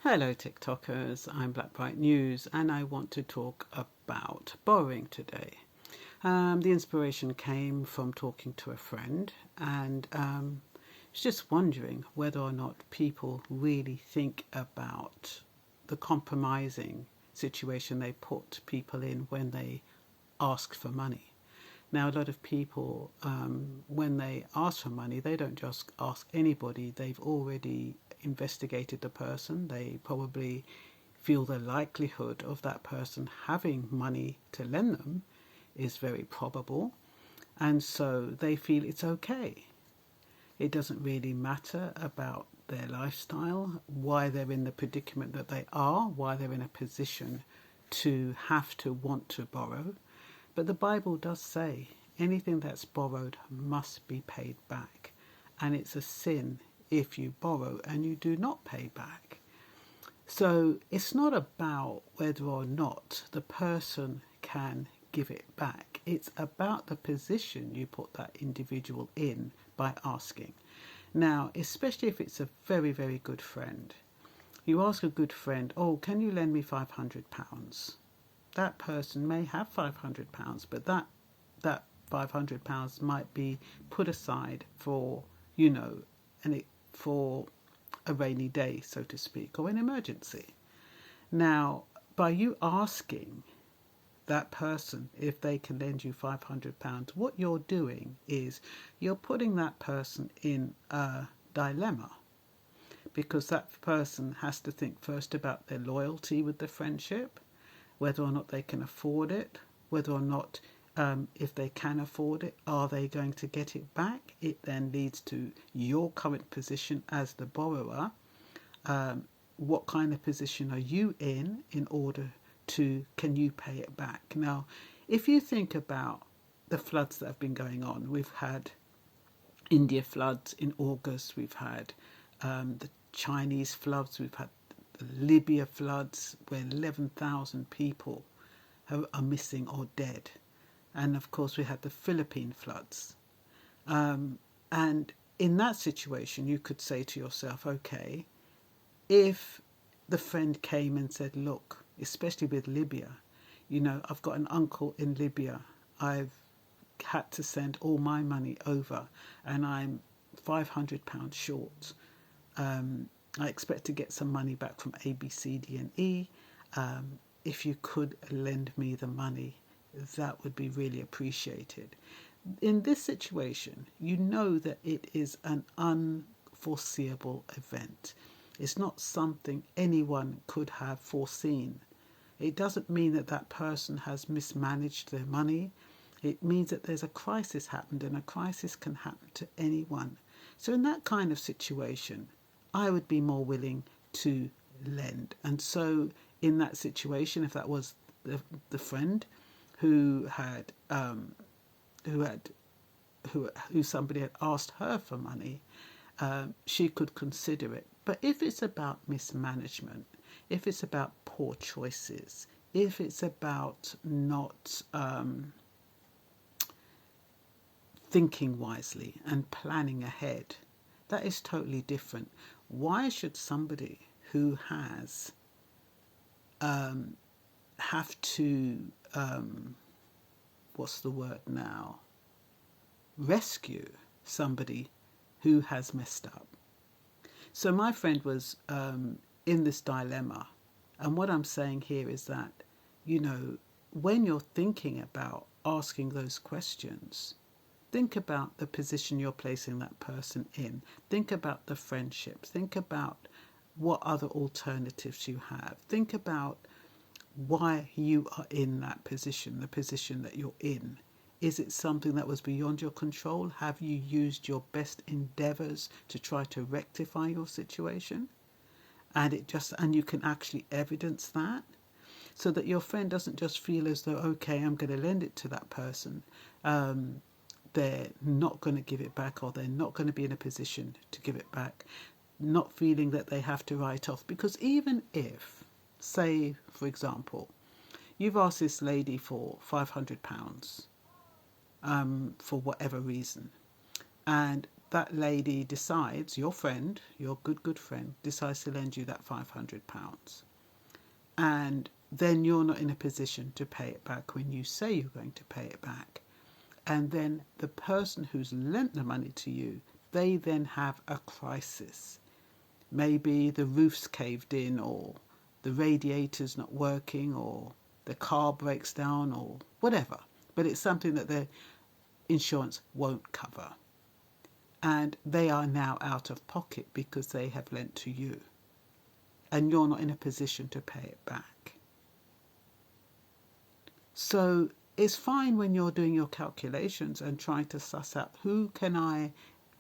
Hello TikTokers, I'm Black Bright News and I want to talk about borrowing today. The inspiration came from talking to a friend and she's just wondering whether or not people really think about the compromising situation they put people in when they ask for money. Now, a lot of people, when they ask for money, they don't just ask anybody. They've already investigated the person. They probably feel the likelihood of that person having money to lend them is very probable. And so they feel it's okay. It doesn't really matter about their lifestyle, why they're in the predicament that they are, why they're in a position to have to want to borrow. But the Bible does say anything that's borrowed must be paid back. And it's a sin if you borrow and you do not pay back. So it's not about whether or not the person can give it back. It's about the position you put that individual in by asking. Now, especially if it's a very, very good friend. You ask a good friend, oh, can you lend me £500? That person may have £500, but that £500 might be put aside for, for a rainy day, so to speak, or an emergency. Now, by you asking that person if they can lend you £500, what you're doing is you're putting that person in a dilemma, because that person has to think first about their loyalty with the friendship, whether or not they can afford it, whether or not, if they can afford it, are they going to get it back? It then leads to your current position as the borrower. What kind of position are you in order to, can you pay it back? Now, if you think about the floods that have been going on, we've had India floods in August, we've had the Chinese floods, we've had the Libya floods where 11,000 people are missing or dead. And of course we had the Philippine floods. And in that situation you could say to yourself, okay, if the friend came and said, look, especially with Libya, I've got an uncle in Libya, I've had to send all my money over and I'm £500 short. I expect to get some money back from A, B, C, D and E. If you could lend me the money, that would be really appreciated. In this situation, you know that it is an unforeseeable event. It's not something anyone could have foreseen. It doesn't mean that that person has mismanaged their money. It means that there's a crisis happened, and a crisis can happen to anyone. So in that kind of situation, I would be more willing to lend. And so in that situation, if that was the friend who had who somebody had asked her for money, she could consider it. But if it's about mismanagement, if it's about poor choices, if it's about not thinking wisely and planning ahead, that is totally different. Why should somebody who has have to what's the word now, rescue somebody who has messed up? So my friend was in this dilemma, and what I'm saying here is that, when you're thinking about asking those questions, think about the position you're placing that person in. Think about the friendship. Think about what other alternatives you have. Think about why you are in that position, the position that you're in. Is it something that was beyond your control? Have you used your best endeavors to try to rectify your situation? And you can actually evidence that, so that your friend doesn't just feel as though, okay, I'm going to lend it to that person. They're not going to give it back, or they're not going to be in a position to give it back, not feeling that they have to write off. Because even if, say, for example, you've asked this lady for £500 for whatever reason, and that lady decides, your friend, your good friend, decides to lend you that £500, and then you're not in a position to pay it back when you say you're going to pay it back. And then the person who's lent the money to you, they then have a crisis. Maybe the roof's caved in, or the radiator's not working, or the car breaks down, or whatever. But it's something that the insurance won't cover. And they are now out of pocket because they have lent to you. And you're not in a position to pay it back. So it's fine when you're doing your calculations and trying to suss out who can I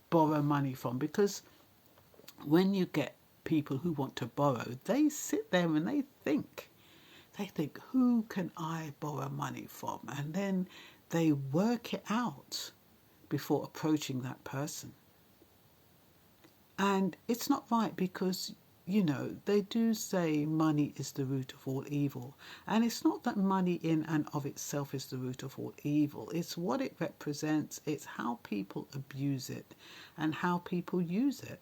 borrow money from, because when you get people who want to borrow, they sit there and they think, who can I borrow money from? And then they work it out before approaching that person. And it's not right, because they do say money is the root of all evil. And it's not that money in and of itself is the root of all evil. It's what it represents. It's how people abuse it and how people use it.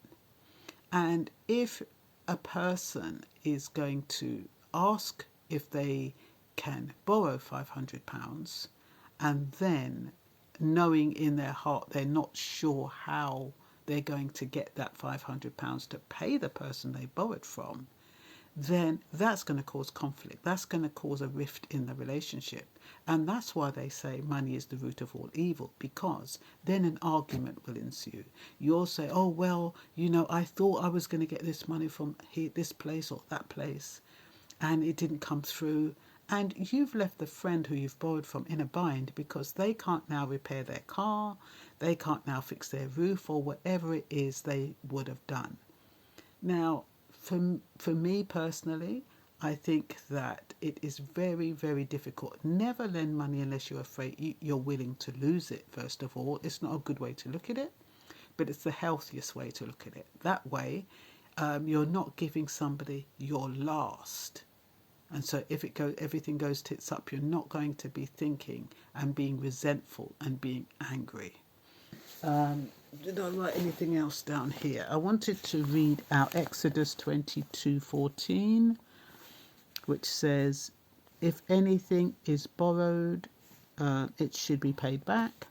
And if a person is going to ask if they can borrow £500, and then knowing in their heart they're not sure how they're going to get that £500 to pay the person they borrowed from, then that's going to cause conflict. That's going to cause a rift in the relationship. And that's why they say money is the root of all evil, because then an argument will ensue. You'll say, oh, well, I thought I was going to get this money from here, this place or that place, and it didn't come through. And you've left the friend who you've borrowed from in a bind, because they can't now repair their car, they can't now fix their roof, or whatever it is they would have done. Now, for me personally, I think that it is very, very difficult. Never lend money unless you're afraid you're willing to lose it, first of all. It's not a good way to look at it, but it's the healthiest way to look at it. That way, you're not giving somebody your last. And so if everything goes tits up, you're not going to be thinking and being resentful and being angry. Did I write anything else down here? I wanted to read out Exodus 22:14, which says, if anything is borrowed, it should be paid back.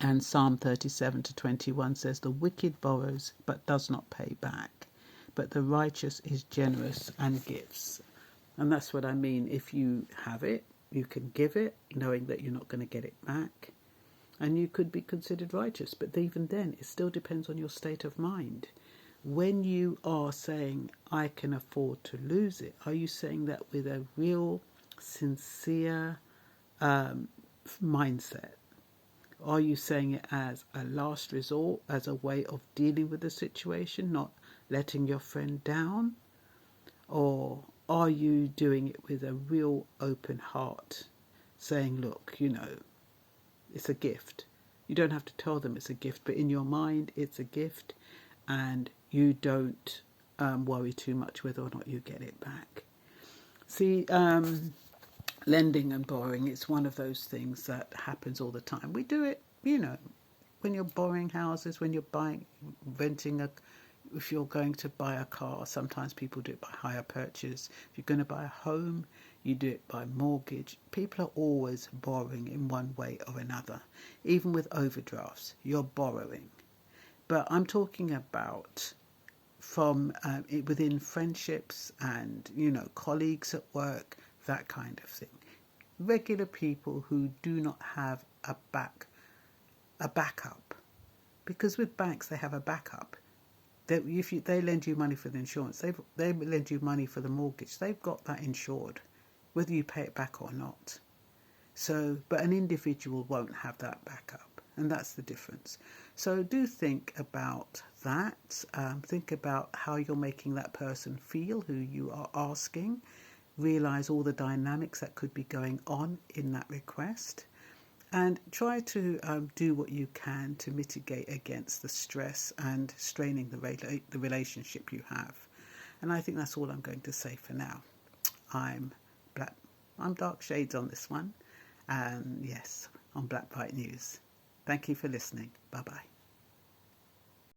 And Psalm 37:21 says, the wicked borrows but does not pay back, but the righteous is generous and gives. And that's what I mean. If you have it, you can give it, knowing that you're not going to get it back. And you could be considered righteous. But even then, it still depends on your state of mind. When you are saying, I can afford to lose it, are you saying that with a real, sincere mindset? Are you saying it as a last resort, as a way of dealing with the situation, not letting your friend down? Or are you doing it with a real open heart, saying, look, it's a gift. You don't have to tell them it's a gift, but in your mind, it's a gift, and you don't worry too much whether or not you get it back. See, lending and borrowing, it's one of those things that happens all the time. We do it, when you're borrowing houses, when you're renting if you're going to buy a car, sometimes people do it by hire purchase. If you're going to buy a home, you do it by mortgage. People are always borrowing in one way or another. Even with overdrafts, you're borrowing. But I'm talking about from within friendships and, colleagues at work, that kind of thing. Regular people who do not have a backup. Because with banks, they have a backup. If they lend you money for the insurance, they lend you money for the mortgage. They've got that insured, whether you pay it back or not. So, but an individual won't have that backup, and that's the difference. So do think about that. Think about how you're making that person feel who you are asking. Realize all the dynamics that could be going on in that request. And try to do what you can to mitigate against the stress and straining the relationship you have. And I think that's all I'm going to say for now. I'm dark shades on this one. Yes, on Black Bright News. Thank you for listening. Bye-bye.